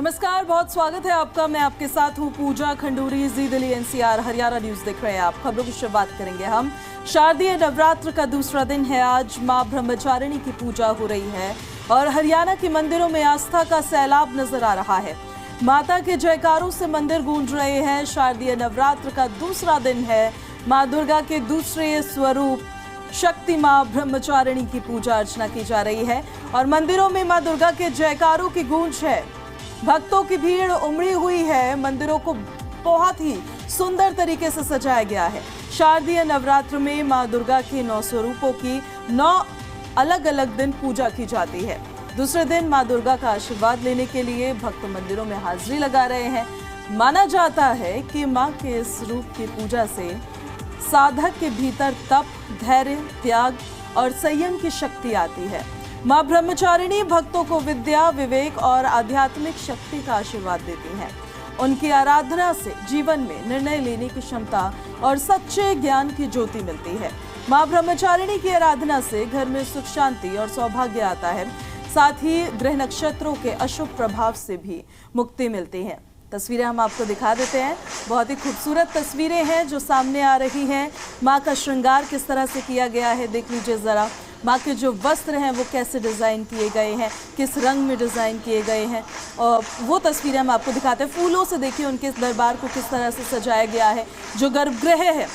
नमस्कार, बहुत स्वागत है आपका। मैं आपके साथ हूं पूजा खंडूरी। जी दिल्ली एनसीआर हरियाणा न्यूज देख रहे हैं आप। खबरों की शुरुआत करेंगे हम। शारदीय नवरात्र का दूसरा दिन है आज। मां ब्रह्मचारिणी की पूजा हो रही है और हरियाणा के मंदिरों में आस्था का सैलाब नजर आ रहा है। माता के जयकारों से मंदिर गूंज रहे हैं। शारदीय नवरात्र का दूसरा दिन है। मां दुर्गा के दूसरे स्वरूप शक्ति मां ब्रह्मचारिणी की पूजा अर्चना की जा रही है और मंदिरों में मां दुर्गा के जयकारों की गूंज है। भक्तों की भीड़ उमड़ी हुई है। मंदिरों को बहुत ही सुंदर तरीके से सजाया गया है। शारदीय नवरात्र में मां दुर्गा के 9 स्वरूपों की 9 अलग अलग दिन पूजा की जाती है। दूसरे दिन मां दुर्गा का आशीर्वाद लेने के लिए भक्त मंदिरों में हाजिरी लगा रहे हैं। माना जाता है कि मां के इस रूप की पूजा से साधक के भीतर तप, धैर्य, त्याग और संयम की शक्ति आती है। मां ब्रह्मचारिणी भक्तों को विद्या, विवेक और आध्यात्मिक शक्ति का आशीर्वाद देती हैं। उनकी आराधना से जीवन में निर्णय लेने की क्षमता और सच्चे ज्ञान की ज्योति मिलती है। मां ब्रह्मचारिणी की आराधना से घर में सुख, शांति और सौभाग्य आता है। साथ ही ग्रह नक्षत्रों के अशुभ प्रभाव से भी मुक्ति मिलती है। तस्वीरें हम आपको दिखा देते हैं। बहुत ही खूबसूरत तस्वीरें हैं जो सामने आ रही हैं। मां का श्रृंगार किस तरह से किया गया है देख लीजिए जरा। माँ के जो वस्त्र हैं वो कैसे डिज़ाइन किए गए हैं, किस रंग में डिज़ाइन किए गए हैं, और वो तस्वीरें हम आपको दिखाते हैं। फूलों से देखिए उनके दरबार को किस तरह से सजाया गया है। जो गर्भगृह है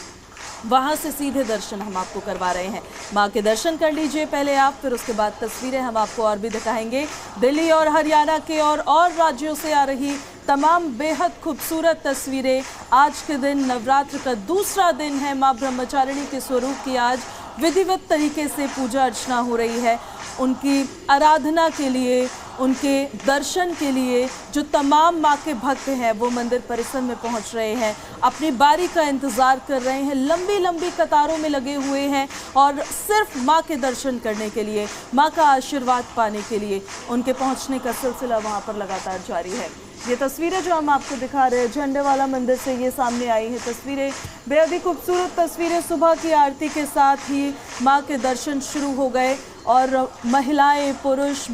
वहाँ से सीधे दर्शन हम आपको करवा रहे हैं। माँ के दर्शन कर लीजिए पहले आप, फिर उसके बाद तस्वीरें हम आपको और भी दिखाएंगे। दिल्ली और हरियाणा के और राज्यों से आ रही तमाम बेहद खूबसूरत तस्वीरें। आज के दिन नवरात्र का दूसरा दिन है। माँ ब्रह्मचारिणी के स्वरूप की आज विधिवत तरीके से पूजा अर्चना हो रही है। उनकी आराधना के लिए, उनके दर्शन के लिए जो तमाम माँ के भक्त हैं वो मंदिर परिसर में पहुंच रहे हैं, अपनी बारी का इंतज़ार कर रहे हैं, लंबी लंबी कतारों में लगे हुए हैं और सिर्फ माँ के दर्शन करने के लिए, माँ का आशीर्वाद पाने के लिए उनके पहुंचने का सिलसिला वहाँ पर लगातार जारी है। ये तस्वीरें जो हम आपको दिखा रहे हैं झंडे वाला मंदिर से ये सामने आई हैं तस्वीरें, बेहद ही खूबसूरत तस्वीरें। सुबह की आरती के साथ ही माँ के दर्शन शुरू हो गए और महिलाएं, पुरुष,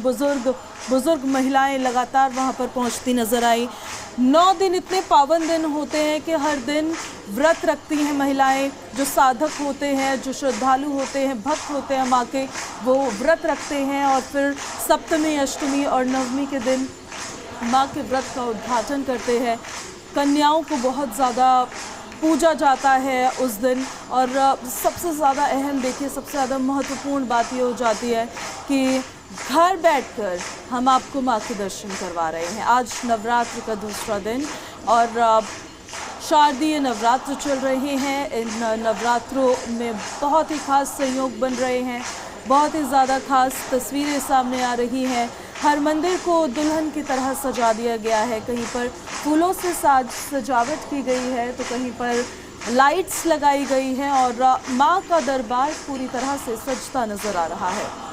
बुजुर्ग महिलाएं लगातार वहाँ पर पहुँचती नजर आई। 9 दिन इतने पावन दिन होते हैं कि हर दिन व्रत रखती हैं महिलाएं। जो साधक होते हैं, जो श्रद्धालु होते हैं, भक्त होते हैं माँ के, वो व्रत रखते हैं और फिर सप्तमी, अष्टमी और नवमी के दिन माँ के व्रत का उद्घाटन करते हैं। कन्याओं को बहुत ज़्यादा पूजा जाता है उस दिन और सबसे ज़्यादा अहम देखिए, सबसे ज़्यादा महत्वपूर्ण बात ये हो जाती है कि घर बैठकर हम आपको माँ के दर्शन करवा रहे हैं। आज नवरात्र का दूसरा दिन और शारदीय नवरात्र चल रहे हैं। इन नवरात्रों में बहुत ही खास संयोग बन रहे हैं, बहुत ही ज़्यादा खास तस्वीरें सामने आ रही हैं। हर मंदिर को दुल्हन की तरह सजा दिया गया है। कहीं पर फूलों से सजावट की गई है तो कहीं पर लाइट्स लगाई गई हैं और माँ का दरबार पूरी तरह से सजता नजर आ रहा है।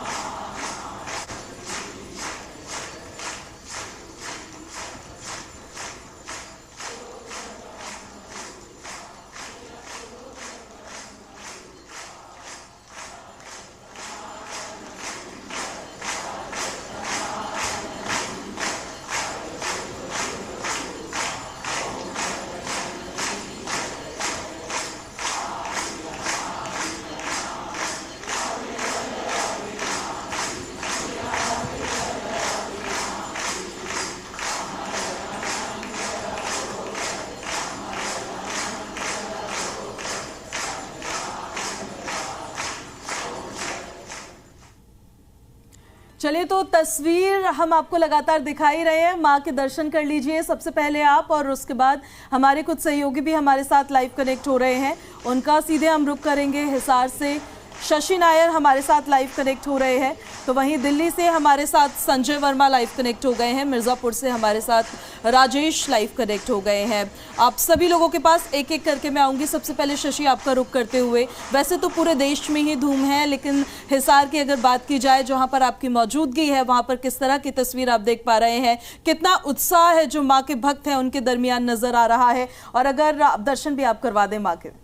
चलिए तो तस्वीर हम आपको लगातार दिखाई रहे हैं। माँ के दर्शन कर लीजिए सबसे पहले आप, और उसके बाद हमारे कुछ सहयोगी भी हमारे साथ लाइव कनेक्ट हो रहे हैं। उनका सीधे हम रुख करेंगे। हिसार से शशि नायर हमारे साथ लाइव कनेक्ट हो रहे हैं, तो वहीं दिल्ली से हमारे साथ संजय वर्मा लाइव कनेक्ट हो गए हैं। मिर्ज़ापुर से हमारे साथ राजेश लाइव कनेक्ट हो गए हैं। आप सभी लोगों के पास एक एक करके मैं आऊँगी। सबसे पहले शशि आपका रुख करते हुए, वैसे तो पूरे देश में ही धूम है, लेकिन हिसार की अगर बात की जाए जहाँ पर आपकी मौजूदगी है, वहाँ पर किस तरह की तस्वीर आप देख पा रहे हैं? कितना उत्साह है जो माँ के भक्त हैं उनके दरमियान नजर आ रहा है? और अगर दर्शन भी आप करवा दें माँ के।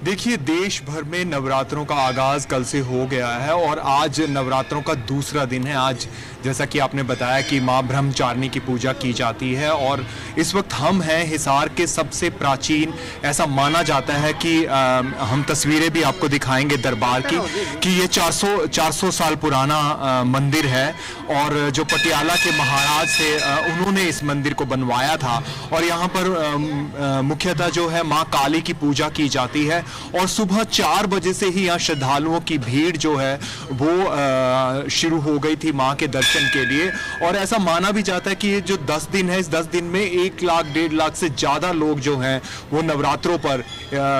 देखिए, देश भर में नवरात्रों का आगाज़ कल से हो गया है और आज नवरात्रों का दूसरा दिन है। आज जैसा कि आपने बताया कि माँ ब्रह्मचारिणी की पूजा की जाती है और इस वक्त हम हैं हिसार के सबसे प्राचीन, ऐसा माना जाता है कि हम तस्वीरें भी आपको दिखाएंगे दरबार की, कि ये 400 साल पुराना मंदिर है और जो पटियाला के महाराज थे उन्होंने इस मंदिर को बनवाया था और यहाँ पर मुख्यतः जो है माँ काली की पूजा की जाती है और सुबह 4 बजे से ही यहाँ श्रद्धालुओं की भीड़ जो है वो शुरू हो गई थी माँ के दर्शन के लिए। और ऐसा माना भी जाता है कि ये जो 10 दिन है, इस 10 दिन में 1 लाख 1.5 लाख से ज़्यादा लोग जो हैं वो नवरात्रों पर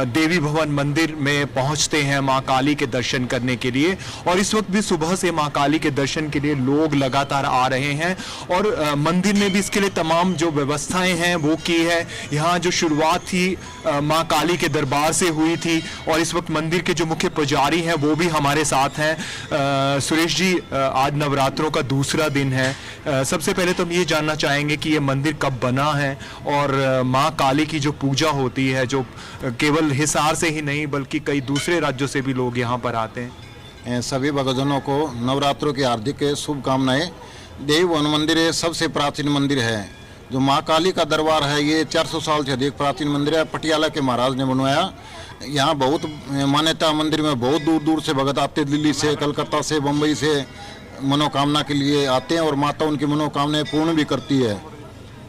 देवी भवन मंदिर में पहुँचते हैं माँ काली के दर्शन करने के लिए। और इस वक्त भी सुबह से माँ काली के दर्शन के लिए लोग लगातार आ रहे हैं और मंदिर में भी इसके लिए तमाम जो व्यवस्थाएं हैं वो की है। यहाँ जो शुरुआत थी माँ काली के दरबार से हुई थी और इस वक्त मंदिर के जो मुख्य पुजारी हैं वो भी हमारे साथ हैं। सुरेश जी, आज नवरात्रों का दूसरा दिन है। सबसे पहले तो हम ये जानना चाहेंगे कि ये मंदिर कब बना है और माँ काली की जो पूजा होती है, जो केवल हिसार से ही नहीं बल्कि कई दूसरे राज्यों से भी लोग यहाँ पर आते हैं। सभी भक्तजनों को नवरात्रों की हार्दिक शुभकामनाएं। देवी भवन मंदिर सबसे प्राचीन मंदिर है। जो माँ काली का दरबार है ये 400 साल से अधिक प्राचीन मंदिर है। पटियाला के महाराज ने बनवाया। यहाँ बहुत मान्यता मंदिर में बहुत दूर दूर से भगत आते, दिल्ली से, कलकत्ता से, बम्बई से मनोकामना के लिए आते हैं और माता उनकी मनोकामनाएं पूर्ण भी करती है।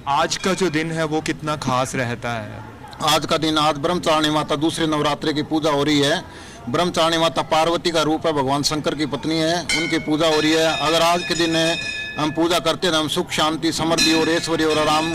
आज का जो दिन है वो कितना खास रहता है? आज का दिन, आज ब्रह्मचारिणी माता दूसरे नवरात्रि की पूजा हो रही है। ब्रह्मचारिणी माता पार्वती का रूप है, भगवान शंकर की पत्नी है, उनकी पूजा हो रही है। अगर आज के दिन हम पूजा करते हैं तो हम सुख, शांति, समृद्धि और ऐश्वर्य और आराम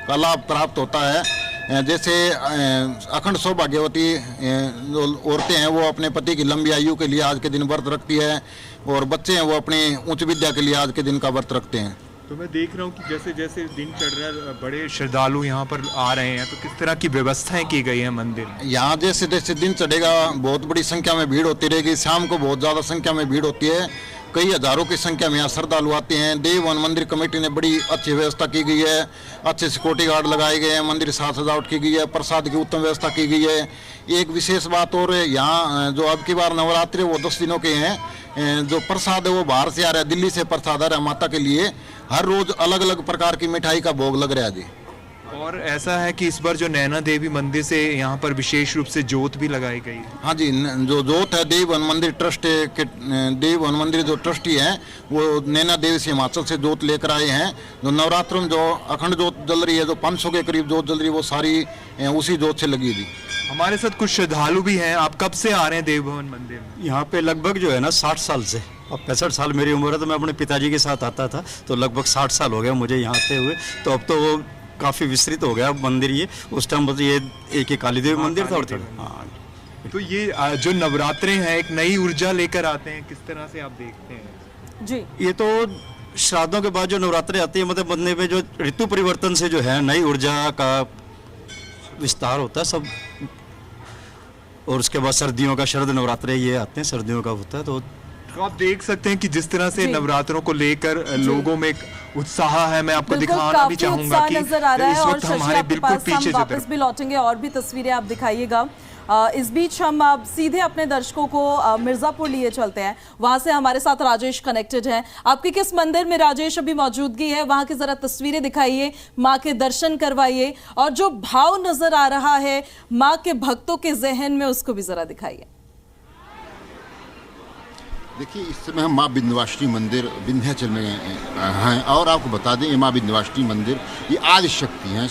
का लाभ प्राप्त होता है। जैसे अखंड सौभाग्यवती जो औरतें हैं वो अपने पति की लंबी आयु के लिए आज के दिन व्रत रखती है और बच्चे हैं वो अपनी उच्च विद्या के लिए आज के दिन का व्रत रखते हैं। तो मैं देख रहा हूँ कि जैसे जैसे दिन चढ़ रहा है बड़े श्रद्धालु यहाँ पर आ रहे हैं, तो किस तरह की व्यवस्थाएं की गई है मंदिर में? यहाँ जैसे जैसे दिन चढ़ेगा बहुत बड़ी संख्या में भीड़ होती रहेगी। शाम को बहुत ज़्यादा संख्या में भीड़ होती है। कई हजारों की संख्या में यहाँ श्रद्धालु आते हैं। देवी भवन मंदिर कमेटी ने बड़ी अच्छी व्यवस्था की गई है। अच्छे सिक्योरिटी गार्ड लगाए गए हैं। मंदिर साज सजावट की गई है। प्रसाद की उत्तम व्यवस्था की गई है। एक विशेष बात और यहाँ जो अब की बार नवरात्रि वो 10 दिनों के हैं। जो प्रसाद है वो बाहर से आ रहा है, दिल्ली से प्रसाद आ रहा है माता के लिए। हर रोज अलग अलग प्रकार की मिठाई का भोग लग रहा है जी। और ऐसा है कि इस बार जो नैना देवी मंदिर से यहाँ पर विशेष रूप से जोत भी लगाई गई है। हाँ जी, जो जोत है देवी भवन मंदिर ट्रस्ट के, देवी भवन मंदिर जो ट्रस्टी हैं वो नैना देवी से हिमाचल से जोत लेकर आए हैं। जो नवरात्रों में जो अखंड जोत जल रही है, जो 500 के करीब जोत जल रही है, वो सारी उसी जोत से लगी थी। हमारे साथ कुछ श्रद्धालु भी हैं। आप कब से आ रहे हैं देवी भवन मंदिर में? यहाँ पे लगभग जो है ना 60 साल से। अब 65 साल मेरी उम्र है, तो मैं अपने पिताजी के साथ आता था, तो लगभग 60 साल हो गया मुझे यहाँ आते हुए। तो अब तो वो काफ़ी विस्तृत हो गया मंदिर। ये उस टाइम बस ये एक ही काली देवी मंदिर था और हाँ। तो ये जो नवरात्रे हैं एक नई ऊर्जा लेकर आते हैं, किस तरह से आप देखते हैं? जी, ये तो श्राद्धों के बाद जो नवरात्रे आती है, मतलब बनने में जो ऋतु परिवर्तन से जो है नई ऊर्जा का विस्तार होता है सब। और उसके बाद सर्दियों का शरद नवरात्रे ये आते हैं, सर्दियों का होता है। तो आप देख सकते हैं कि जिस तरह से नवरात्रों को लेकर लोगों में एक उत्साह है। मैं आपको दिखाना भी चाहूंगा कि नजर आ रहा है। इस वक्त हमारे बिल्कुल पीछे हम वापस भी लौटेंगे और भी तस्वीरें आप दिखाइएगा। इस बीच हम आप सीधे अपने दर्शकों को मिर्जापुर लिए चलते हैं। वहां से हमारे साथ राजेश कनेक्टेड हैं। आपकी किस मंदिर में राजेश अभी मौजूदगी है, वहां की जरा तस्वीरें दिखाइए, मां के दर्शन करवाइए और जो भाव नजर आ रहा है मां के भक्तों के जहन में उसको भी जरा दिखाइए। देखिए, इस समय हम माँ विंध्यवासिनी मंदिर विंध्याचल में हैं और आपको बता दें ये माँ विंध्यवासिनी मंदिर ये आदि शक्ति हैं।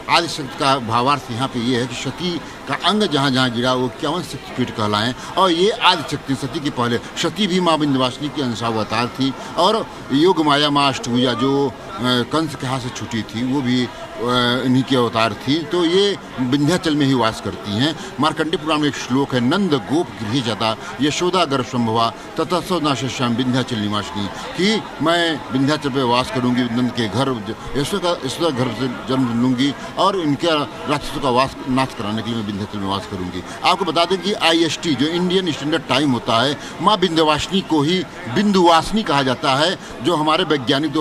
आदि शक्ति का भावार्थ यहाँ पे ये है कि सती का अंग जहाँ जहाँ गिरा वो 51 शक्तिपीठ कहलाएं। और ये आदि शक्ति, सती की पहले सती भी माँ विंध्यवासिनी की अंशावतार थी। और योग माया माँ अष्टभुजा जो कंस के हाथ से छूटी थी वो भी इन्हीं की अवतार थी। तो ये विंध्याचल में ही वास करती हैं। मार्कंडेय पुराण में एक श्लोक है, नंद गोप गृह जाता यशोदा गर्भ संभवा तथा सौनाश्याम विंध्याचल निवासिनी, कि मैं विंध्याचल पे वास करूंगी, नंद के घर यशोदा गर्भ से जन्म लूंगी और इनके राक्षसों का वास नाश कराने के लिए मैं विंध्याचल में वास करूंगी। आपको बता दें कि IST जो इंडियन स्टैंडर्ड टाइम होता है, माँ विंध्यवासिनी को ही बिंदुवासिनी कहा जाता है। जो हमारे वैज्ञानिक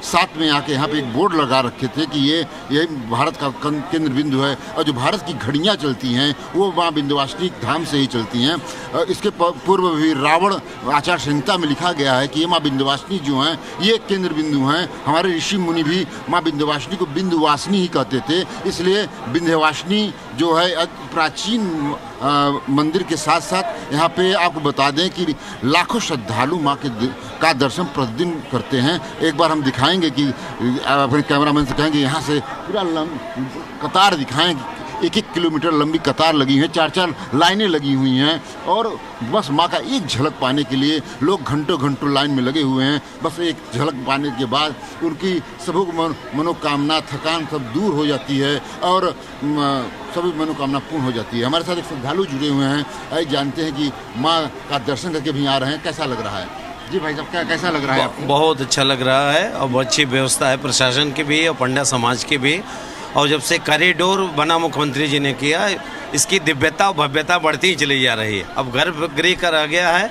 साथ में आके यहाँ पे एक बोर्ड लगा रखे थे कि ये भारत का केंद्र बिंदु है, और जो भारत की घड़ियाँ चलती हैं वो माँ विंध्यवासिनी धाम से ही चलती हैं। इसके पूर्व भी रावण आचार संहिता में लिखा गया है कि ये माँ विंध्यवासिनी जो हैं ये केंद्र बिंदु हैं। हमारे ऋषि मुनि भी माँ विंध्यवासिनी को बिंदुवासिनी ही कहते थे, इसलिए विंध्यवासिनी जो है प्राचीन मंदिर के साथ साथ यहाँ पे आपको बता दें कि लाखों श्रद्धालु माँ का दर्शन प्रतिदिन करते हैं। एक बार हम दिखाएंगे कि अपने कैमरामैन से कहेंगे यहाँ से पूरा कतार दिखाएं। 1-1 किलोमीटर लंबी कतार लगी है, 4-4 लाइनें लगी हुई हैं, और बस माँ का एक झलक पाने के लिए लोग घंटों घंटों लाइन में लगे हुए हैं। बस एक झलक पाने के बाद उनकी सभी मनोकामना, थकान सब दूर हो जाती है और सभी मनोकामना पूर्ण हो जाती है। हमारे साथ एक श्रद्धालु जुड़े हुए हैं, आइए जानते हैं कि माँ का दर्शन करके भी आ रहे हैं, कैसा लग रहा है? जी भाई साहब, क्या कैसा लग रहा है आपको? बहुत अच्छा लग रहा है और बहुत अच्छी व्यवस्था है प्रशासन की भी और पंडा समाज की भी। और जब से कॉरिडोर बना मुख्यमंत्री जी ने किया, इसकी दिव्यता और भव्यता बढ़ती ही चली जा रही है। अब गर्भगृह का रह गया है,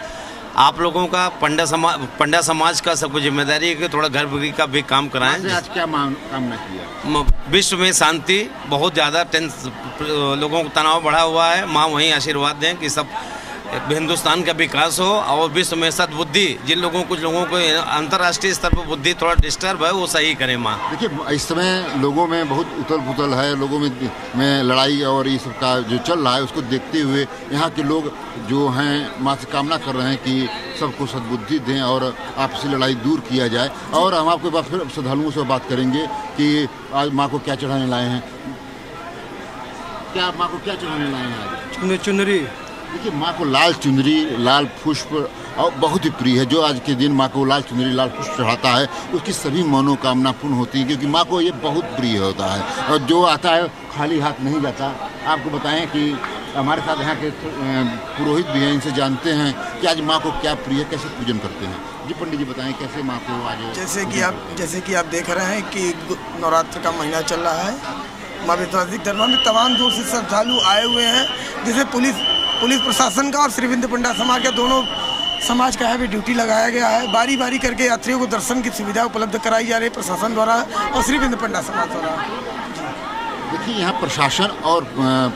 आप लोगों का पंडा समाज का सब कुछ जिम्मेदारी है कि थोड़ा गर्भगृह का भी काम कराएं। आज क्या कामना किया? विश्व में शांति, बहुत ज़्यादा लोगों को तनाव बढ़ा हुआ है, माँ वहीं आशीर्वाद दें कि सब हिंदुस्तान का विकास हो और विश्व में सद्बुद्धि, जिन लोगों कुछ लोगों को अंतर्राष्ट्रीय स्तर पर बुद्धि थोड़ा डिस्टर्ब है वो सही करें माँ। देखिए, इस समय लोगों में बहुत उथल पुथल है, लोगों में लड़ाई और ये सब का जो चल रहा है उसको देखते हुए यहाँ के लोग जो हैं माँ से कामना कर रहे हैं कि सबको सद्बुद्धि दें और आपसी लड़ाई दूर किया जाए। और हम आपके बाद फिर श्रद्धालुओं से बात करेंगे कि आज माँ को क्या चढ़ाने लाए हैं। क्या माँ को क्या चढ़ाने लाए हैं आज? चुनरी। देखिए, माँ को लाल चुनरी, लाल पुष्प और बहुत ही प्रिय है। जो आज के दिन माँ को लाल चुनरी, लाल पुष्प चढ़ाता है उसकी सभी मनोकामना पूर्ण होती है, क्योंकि माँ को ये बहुत प्रिय होता है। और जो आता है खाली हाथ नहीं जाता। आपको बताएं कि हमारे साथ यहाँ के पुरोहित भी हैं, इनसे जानते हैं कि आज माँ को क्या प्रिय, कैसे पूजन करते हैं। जी पंडित जी बताएं कैसे माँ को आज। जैसे कि आप देख रहे हैं कि नवरात्र का महीना चल रहा है। माँ विंध्यवासिनी दरबार में तमाम दूर से श्रद्धालु आए हुए हैं, जैसे पुलिस प्रशासन का और श्री विंध्य पंडा समाज का, दोनों समाज का है भी ड्यूटी लगाया गया है। बारी बारी करके यात्रियों को दर्शन की सुविधा उपलब्ध कराई जा रही है प्रशासन द्वारा और श्री विंध्य पंडा समाज द्वारा। देखिए, यहाँ प्रशासन और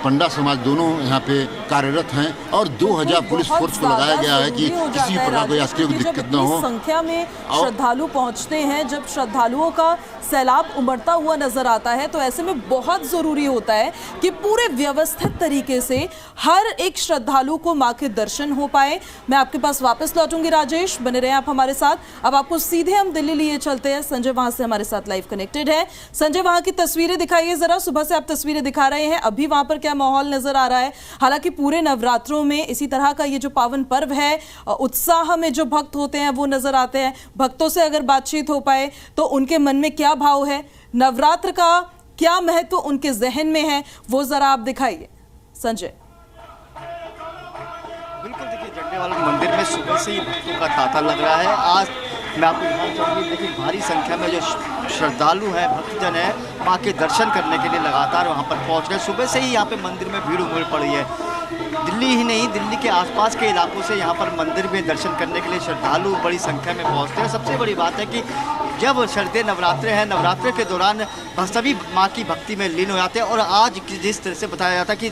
पंडा समाज दोनों यहाँ पे कार्यरत हैं और 2000 पुलिस फोर्स को लगाया गया है कि किसी प्रकार कोई यात्रियों को दिक्कत न हो। संख्या में श्रद्धालु पहुँचते हैं, जब श्रद्धालुओं का सैलाब उमड़ता हुआ नजर आता है तो ऐसे में बहुत जरूरी होता है कि पूरे व्यवस्थित तरीके से हर एक श्रद्धालु को मां के दर्शन हो पाए। मैं आपके पास वापस लौटूंगी राजेश, बने रहे आप हमारे साथ। अब आपको सीधे हम दिल्ली लिए चलते हैं। संजय वहां से हमारे साथ लाइव कनेक्टेड है। संजय, वहां की तस्वीरें दिखाइए जरा। सुबह से आप तस्वीरें दिखा रहे हैं, अभी वहां पर क्या माहौल नजर आ रहा है? हालांकि पूरे नवरात्रों में इसी तरह का ये जो पावन पर्व है, उत्साह में जो भक्त होते हैं वो नजर आते हैं। भक्तों से अगर बातचीत हो पाए तो उनके मन में क्या भाव है, नवरात्र का क्या महत्व उनके जहन में है, वो जरा आप दिखाइए संजय। बिल्कुल, देखिए झंडे वाले मंदिर में सुबह से ही भक्तों का तांता लग रहा है। आज मैं आपको दिखाना चाहूँगी, देखिए भारी संख्या में जो श्रद्धालु हैं, भक्तजन हैं, माँ के दर्शन करने के लिए लगातार वहाँ पर पहुँच रहे। सुबह से ही यहाँ पे मंदिर में भीड़ उमड़ पड़ी है। दिल्ली ही नहीं, दिल्ली के आसपास के इलाकों से यहाँ पर मंदिर में दर्शन करने के लिए श्रद्धालु बड़ी संख्या में पहुँचते हैं। सबसे बड़ी बात है कि जब शरदीय नवरात्रे हैं, नवरात्रे के दौरान सभी माँ की भक्ति में लीन हो जाते हैं। और आज जिस तरह से बताया जाता है कि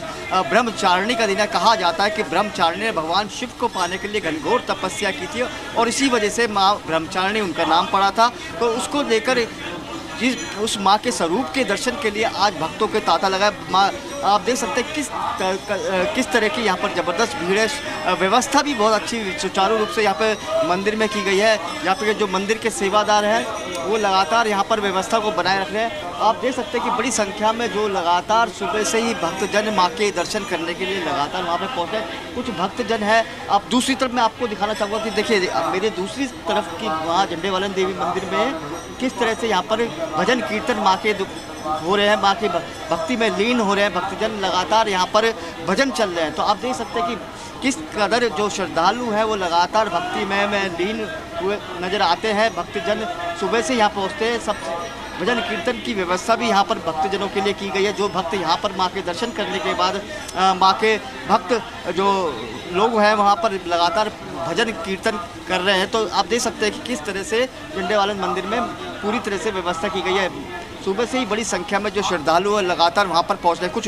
ब्रह्मचारिणी का दिन है, कहा जाता है कि ब्रह्मचारिणी ने भगवान शिव को पाने के लिए घनघोर तपस्या की थी और इसी वजह से माँ ब्रह्मचारिणी उनका नाम पड़ा था। तो उसको लेकर उस माँ के स्वरूप के दर्शन के लिए आज भक्तों के तांता लगा है। माँ, आप देख सकते हैं किस तरह की यहाँ पर ज़बरदस्त भीड़ है। व्यवस्था भी बहुत अच्छी सुचारू रूप से यहाँ पे मंदिर में की गई है। यहाँ पे जो मंदिर के सेवादार हैं वो लगातार यहाँ पर व्यवस्था को बनाए रख रहे हैं। आप देख सकते हैं कि बड़ी संख्या में जो लगातार सुबह से ही भक्तजन माँ के दर्शन करने के लिए लगातार वहाँ पे पहुँचे। कुछ भक्तजन है। अब दूसरी तरफ मैं आपको दिखाना चाहूँगा कि देखिए मेरे दूसरी तरफ की वहाँ झंडे वालन देवी मंदिर में किस तरह से यहाँ पर भजन कीर्तन माँ के हो रहे हैं, माँ की भक्ति में लीन हो रहे हैं। भक्तजन लगातार यहाँ पर भजन चल रहे हैं। तो आप देख सकते हैं कि किस कदर जो श्रद्धालु हैं वो लगातार भक्ति में लीन हुए नज़र आते हैं। भक्तजन सुबह से यहाँ पहुँचते हैं। सब भजन कीर्तन की व्यवस्था भी यहाँ पर भक्तजनों के लिए की गई है। जो भक्त यहाँ पर माँ के दर्शन करने के बाद माँ के भक्त जो लोग हैं वहाँ पर लगातार भजन कीर्तन कर रहे हैं। तो आप देख सकते हैं कि किस तरह से झंडेवालन मंदिर में पूरी तरह से व्यवस्था की गई है। सुबह से ही बड़ी संख्या में जो श्रद्धालु है लगातार वहाँ पर पहुँच रहे हैं। कुछ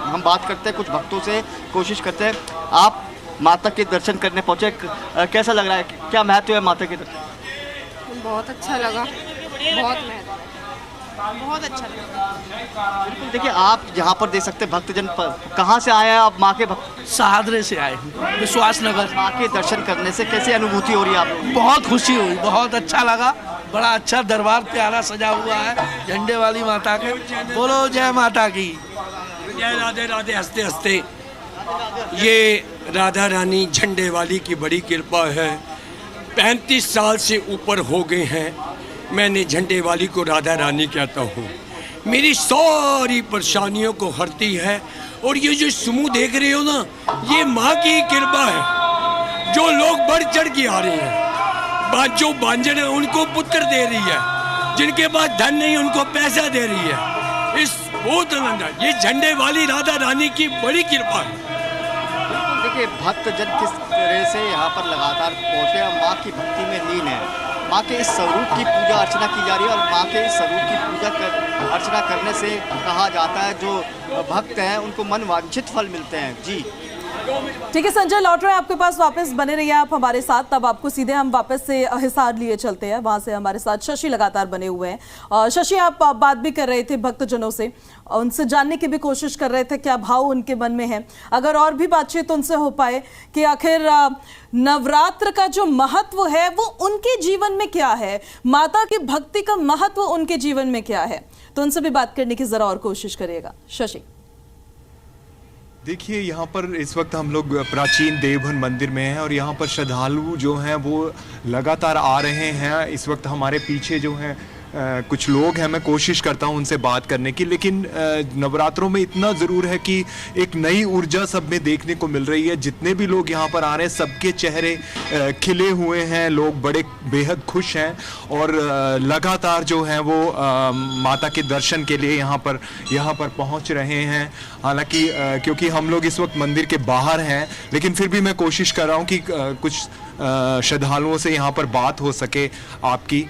हम बात करते हैं कुछ भक्तों से, कोशिश करते हैं। आप माता के दर्शन करने पहुँचे, कैसा लग रहा है, क्या महत्व है माता के दर्शन? बहुत अच्छा लगा, बहुत अच्छा लगा। बिल्कुल, देखिए आप यहाँ पर देख सकते हैं भक्तजन पर, कहाँ से आए हैं आप? माँ के भक्त सहादरे से आए हैं, विश्वास नगर। माँ के दर्शन करने से कैसी अनुभूति हो रही है आप लोगों को? बहुत खुशी हुई, बहुत अच्छा लगा। बड़ा अच्छा दरबार प्यारा सजा हुआ है झंडे वाली माता के। बोलो जय माता की जय। राधे राधे। हंसते हंसते ये राधा रानी झंडे वाली की बड़ी कृपा है। 35 साल से ऊपर हो गए हैं मैंने झंडे वाली को राधा रानी कहता हूँ। मेरी सारी परेशानियों को हरती है। और ये जो समूह देख रहे हो ना, ये माँ की कृपा है। जो लोग बढ़ चढ़ के आ रहे हैं, जो बांझर है उनको पुत्र दे रही है, जिनके पास धन नहीं उनको पैसा दे रही है। इस बहुत आनंद है। ये झंडे वाली राधा रानी की बड़ी कृपा है। देखिए भक्तजन किस तरह से यहाँ पर लगातार पहुँचे और माँ की भक्ति में लीन है। माँ के इस स्वरूप की पूजा अर्चना की जा रही है और माँ के इस स्वरूप की पूजा अर्चना करने से कहा जाता है जो भक्त हैं उनको मन वांछित फल मिलते हैं। जी ठीक है संजय, लौट रहे हैं आपके पास, वापस बने रहिए आप हमारे साथ। तब आपको सीधे हम वापस से हिसार लिए चलते हैं, वहां से हमारे साथ शशि लगातार बने हुए हैं। शशि, आप बात भी कर रहे थे भक्तजनों से, उनसे जानने की भी कोशिश कर रहे थे क्या भाव उनके मन में है। अगर और भी बातचीत उनसे हो पाए कि आखिर नवरात्र का जो महत्व है वो उनके जीवन में क्या है, माता की भक्ति का महत्व उनके जीवन में क्या है, तो उनसे भी बात करने की जरा और कोशिश करिएगा। शशि, देखिए यहाँ पर इस वक्त हम लोग प्राचीन देवभवन मंदिर में हैं और यहाँ पर श्रद्धालु जो हैं वो लगातार आ रहे हैं। इस वक्त हमारे पीछे जो हैं कुछ लोग हैं, मैं कोशिश करता हूं उनसे बात करने की। लेकिन नवरात्रों में इतना ज़रूर है कि एक नई ऊर्जा सब में देखने को मिल रही है। जितने भी लोग यहाँ पर आ रहे हैं सबके चेहरे खिले हुए हैं, लोग बड़े बेहद खुश हैं और लगातार जो हैं वो माता के दर्शन के लिए यहाँ पर पहुँच रहे हैं। हालांकि क्योंकि हम लोग इस वक्त मंदिर के बाहर हैं, लेकिन फिर भी मैं कोशिश कर रहा हूँ कि कुछ श्रद्धालुओं से यहाँ पर बात हो सके आपकी।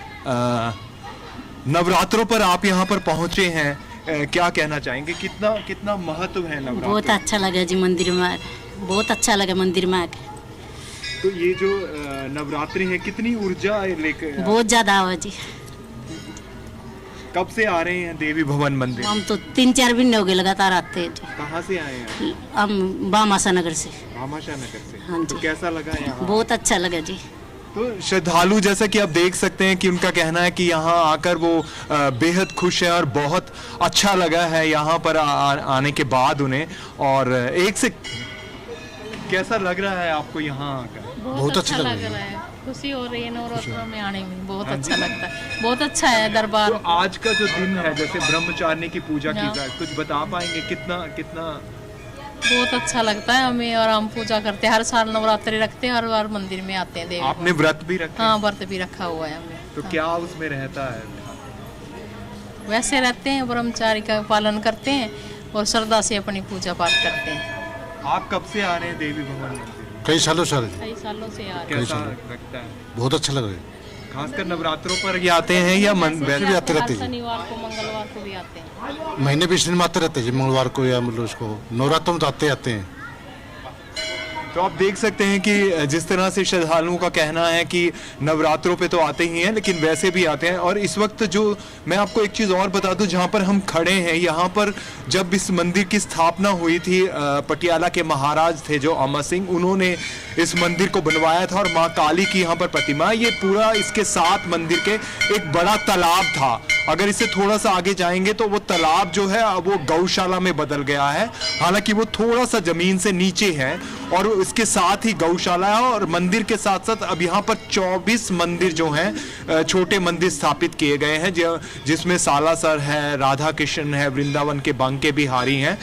नवरात्रों पर आप यहाँ पर पहुँचे हैं, क्या कहना चाहेंगे, कितना महत्व है नवरात्र? बहुत अच्छा लगा जी मंदिर में आके, बहुत अच्छा लगा मंदिर में आके। तो ये जो नवरात्रि है कितनी ऊर्जा लेकर? बहुत ज्यादा आवा जी। कब से आ रहे हैं देवी भवन मंदिर? हम तो 3-4 दिन हो गए लगातार आते हैं। कहाँ से आए हैं? हम भामाशाह नगर से। भामाशाह नगर से। हाँ जी। तो कैसा लगा यहाँ? बहुत अच्छा लगा जी। तो श्रद्धालु जैसा कि आप देख सकते हैं कि उनका कहना है कि यहाँ आकर वो बेहद खुश है और बहुत अच्छा लगा है यहाँ पर आने के बाद उन्हें। और एक से कैसा लग रहा है आपको यहाँ आकर? बहुत अच्छा लग रहा है, खुशी हो रही है नवरात्रों में आने में, बहुत अच्छा लगता है, बहुत अच्छा है दरबार। तो आज का जो दिन है, जैसे ब्रह्मचारिणी की पूजा की जाए, कुछ बता पाएंगे कितना? बहुत अच्छा लगता है हमें और हम पूजा करते हैं, हर साल नवरात्रि रखते हैं, हर बार मंदिर में आते हैं। देवी आपने व्रत भी रखा? हाँ, व्रत भी रखा हुआ है हमने। तो क्या उसमें रहता है? वैसे रहते हैं, ब्रह्मचारी का पालन करते हैं और श्रद्धा से अपनी पूजा पाठ करते हैं। आप कब से आ रहे हैं देवी भवन मंदिर? कई सालों से। कई सालों से आ रहे हैं। कैसा लगता है? बहुत अच्छा लग रहा है। खासकर नवरात्रों पर ये आते हैं या वैसे भी आते रहते हैं? शनिवार को मंगलवार को भी आते हैं। महीने 20 दिन में आते रहते हैं, मंगलवार को या मतलब उसको नवरात्रों में तो आते हैं। तो आप देख सकते हैं कि जिस तरह से श्रद्धालुओं का कहना है कि नवरात्रों पे तो आते ही हैं लेकिन वैसे भी आते हैं। और इस वक्त जो मैं आपको एक चीज़ और बता दूं, जहां पर हम खड़े हैं यहाँ पर जब इस मंदिर की स्थापना हुई थी, पटियाला के महाराज थे जो अमर सिंह, उन्होंने इस मंदिर को बनवाया था और माँ काली की यहाँ पर प्रतिमा। ये पूरा इसके साथ मंदिर के एक बड़ा तालाब था। अगर इससे थोड़ा सा आगे जाएंगे तो वो तालाब जो है वो गौशाला में बदल गया है। हालांकि वो थोड़ा सा जमीन से नीचे है और इसके साथ ही गौशाला है। और मंदिर के साथ साथ अब यहाँ पर 24 मंदिर जो हैं, छोटे मंदिर स्थापित किए गए हैं, जिसमें सालासर है, राधा कृष्ण है, वृंदावन के बांके बिहारी हैं।